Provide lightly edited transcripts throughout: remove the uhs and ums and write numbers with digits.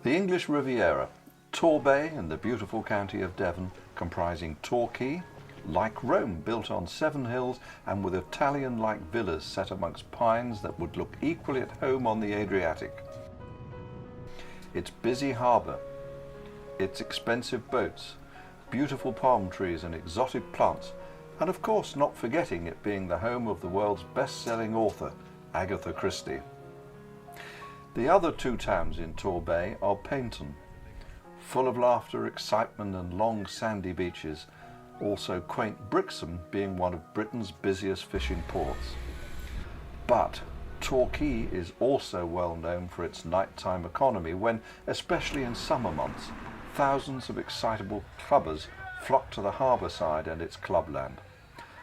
The English Riviera, Torbay in the beautiful county of Devon, comprising Torquay, like Rome, built on 7 hills and with Italian-like villas set amongst pines that would look equally at home on the Adriatic. Its busy harbour, its expensive boats, beautiful palm trees and exotic plants, and of course not forgetting it being the home of the world's best-selling author, Agatha Christie. The other 2 towns in Torbay are Paignton, full of laughter, excitement and long sandy beaches, also quaint Brixham being one of Britain's busiest fishing ports. But Torquay is also well known for its nighttime economy when, especially in summer months, thousands of excitable clubbers flock to the harbour side and its clubland.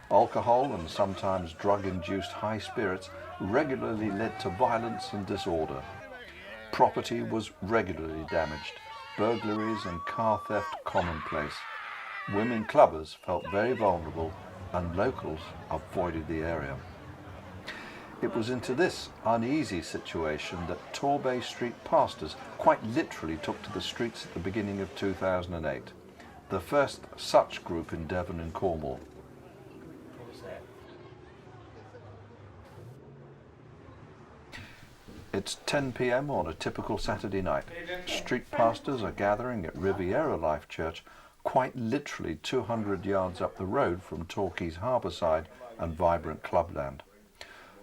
Alcohol and sometimes drug-induced high spirits regularly led to violence and disorder. Property was regularly damaged, burglaries and car theft commonplace. Women clubbers felt very vulnerable and locals avoided the area. It was into this uneasy situation that Torbay Street pastors quite literally took to the streets at the beginning of 2008, the first such group in Devon and Cornwall. It's 10 p.m. on a typical Saturday night. Street pastors are gathering at Riviera Life Church, quite literally 200 yards up the road from Torquay's harbour side and vibrant clubland.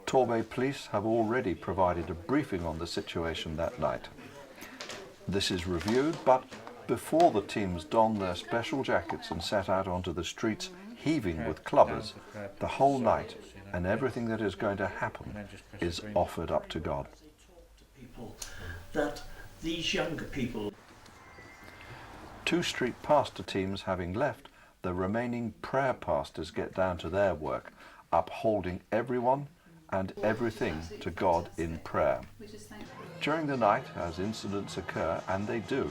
Torbay police have already provided a briefing on the situation that night. This is reviewed, but before the teams don their special jackets and set out onto the streets heaving with clubbers, the whole night and everything that is going to happen is offered up to God. That these younger people. 2 street pastor teams having left, the remaining prayer pastors get down to their work, upholding everyone and everything to God in prayer. During the night, as incidents occur, and they do,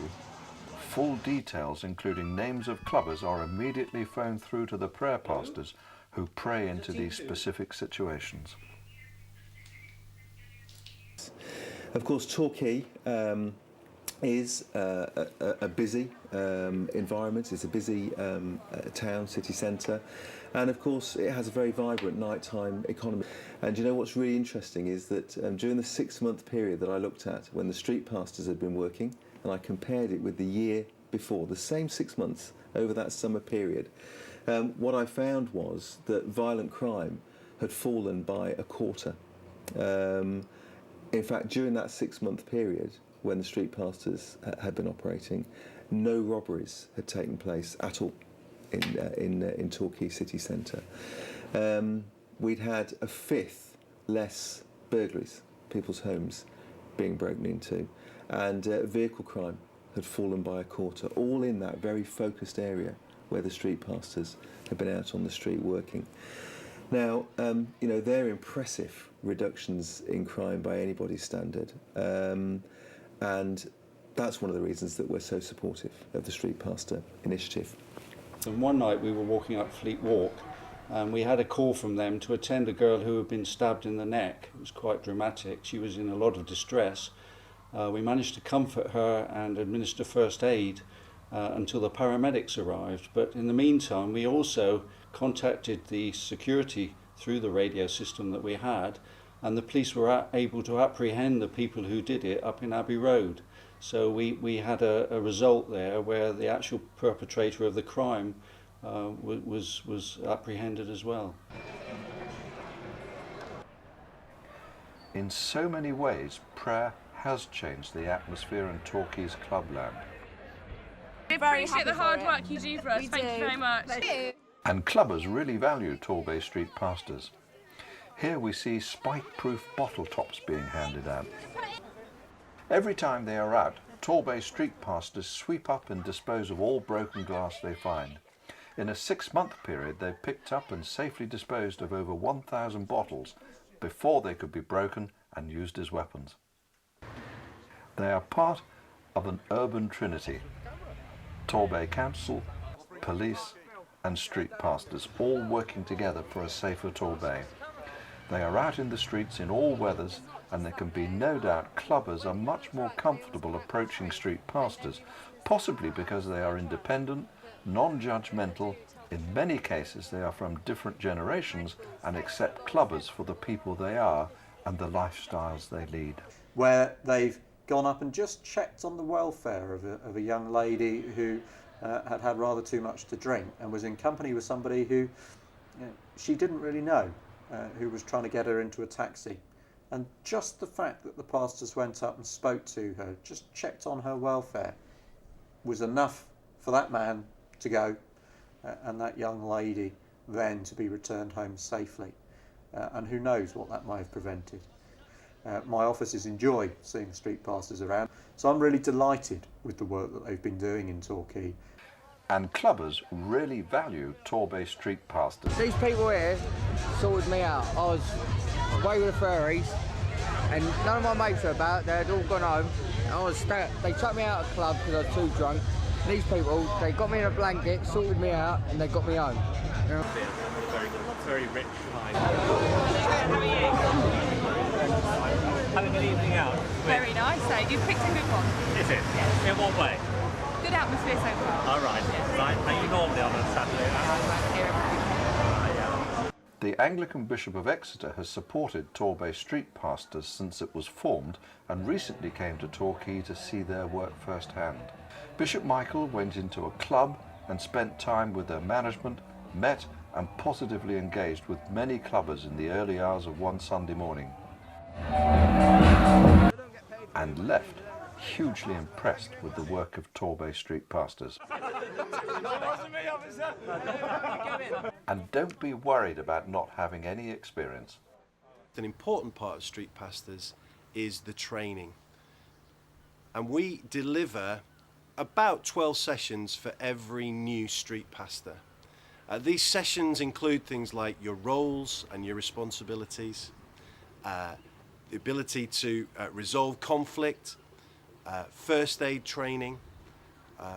full details including names of clubbers are immediately phoned through to the prayer pastors who pray into these specific situations. Of course, Torquay is a busy environment. It's a busy town, city centre, and of course it has a very vibrant nighttime economy. And you know what's really interesting is that during the 6-month period that I looked at when the street pastors had been working, and I compared it with the year before, the same 6 months over that summer period, what I found was that violent crime had fallen by a quarter. In fact, during that 6-month period, when the street pastors had been operating, no robberies had taken place at all in Torquay city centre. We'd had a 5th less burglaries, people's homes being broken into, and vehicle crime had fallen by a quarter, all in that very focused area where the street pastors had been out on the street working. Now, you know, they're impressive reductions in crime by anybody's standard, and that's one of the reasons that we're so supportive of the Street Pastor initiative. And one night we were walking up Fleet Walk and we had a call from them to attend a girl who had been stabbed in the neck. It was quite dramatic. She was in a lot of distress. We managed to comfort her and administer first aid until the paramedics arrived, but in the meantime we also contacted the security through the radio system that we had, and the police were able to apprehend the people who did it up in Abbey Road. So we had a result there where the actual perpetrator of the crime was apprehended as well. In so many ways, prayer has changed the atmosphere in Torquay's clubland. We appreciate the hard work you do for us. Thank you very much. And clubbers really value Torbay Street pastors. Here we see spike-proof bottle tops being handed out. Every time they are out, Torbay Street pastors sweep up and dispose of all broken glass they find. In a 6-month period, they've picked up and safely disposed of over 1,000 bottles before they could be broken and used as weapons. They are part of an urban trinity: Torbay Council, police and street pastors, all working together for a safer Torbay. They are out in the streets in all weathers, and there can be no doubt clubbers are much more comfortable approaching street pastors, possibly because they are independent, non-judgmental. In many cases they are from different generations and accept clubbers for the people they are and the lifestyles they lead. Where they've gone up and just checked on the welfare of a young lady who had had rather too much to drink and was in company with somebody who she didn't really know, who was trying to get her into a taxi. And just the fact that the pastors went up and spoke to her, just checked on her welfare, was enough for that man to go and that young lady then to be returned home safely. And who knows what that might have prevented. My offices enjoy seeing street pastors around, so I'm really delighted with the work that they've been doing in Torquay. And clubbers really value Torbay Street pastors. These people here sorted me out. I was away with the furries and none of my mates were about. They'd all gone home. They took me out of the club because I was too drunk. These people, they got me in a blanket, sorted me out and they got me home. You know? Very rich life. How are you? Having an evening out. Very nice, eh? You've picked a good one. Is it? Yes. In what way? Good atmosphere so far. All right. Yes. Right. Are you normally on a Saturday night? The Anglican Bishop of Exeter has supported Torbay Street pastors since it was formed and recently came to Torquay to see their work firsthand. Bishop Michael went into a club and spent time with their management, met and positively engaged with many clubbers in the early hours of one Sunday morning, and left hugely impressed with the work of Torbay Street pastors. And don't be worried about not having any experience. An important part of street pastors is the training, and we deliver about 12 sessions for every new street pastor. These sessions include things like your roles and your responsibilities, the ability to resolve conflict, first aid training,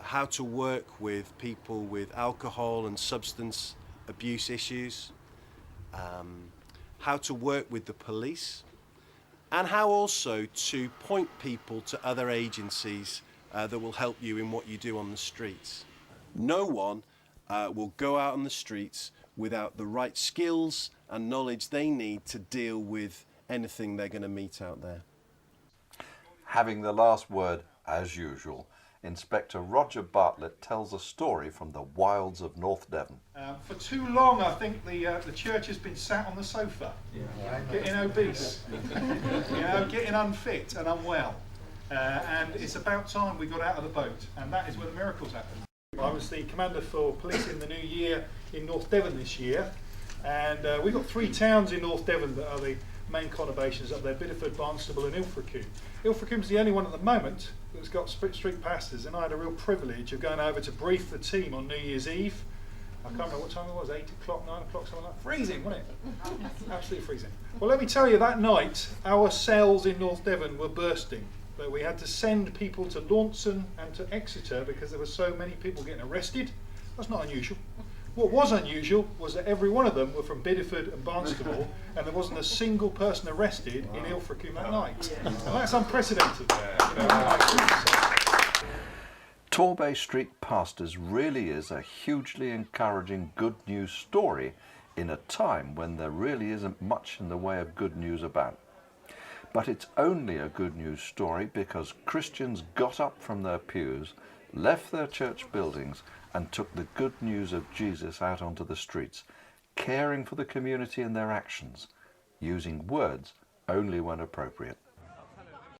how to work with people with alcohol and substance abuse issues, how to work with the police, and how also to point people to other agencies that will help you in what you do on the streets. No one will go out on the streets without the right skills and knowledge they need to deal with anything they're going to meet out there. Having the last word, as usual, Inspector Roger Bartlett tells a story from the wilds of North Devon. For too long, I think the church has been sat on the sofa, getting obese, getting unfit and unwell. And it's about time we got out of the boat, and that is where the miracles happen. I was the commander for police in the new year in North Devon this year, and we've got 3 towns in North Devon that are the main conurbations up there: Bideford, Barnstable and Ilfracombe. Ilfracomb's the only one at the moment that's got street pastors, and I had a real privilege of going over to brief the team on New Year's Eve. I can't remember what time it was, 8 o'clock, 9 o'clock, something like that. Freezing, wasn't it? Absolutely freezing. Well, let me tell you, that night our cells in North Devon were bursting. But we had to send people to Launceston and to Exeter because there were so many people getting arrested. That's not unusual. What was unusual was that every one of them were from Bideford and Barnstable, and there wasn't a single person arrested in Ilfracombe that night. And that's unprecedented. Torbay Street Pastors really is a hugely encouraging good news story in a time when there really isn't much in the way of good news about. But it's only a good news story because Christians got up from their pews, left their church buildings and took the good news of Jesus out onto the streets, caring for the community in their actions, using words only when appropriate.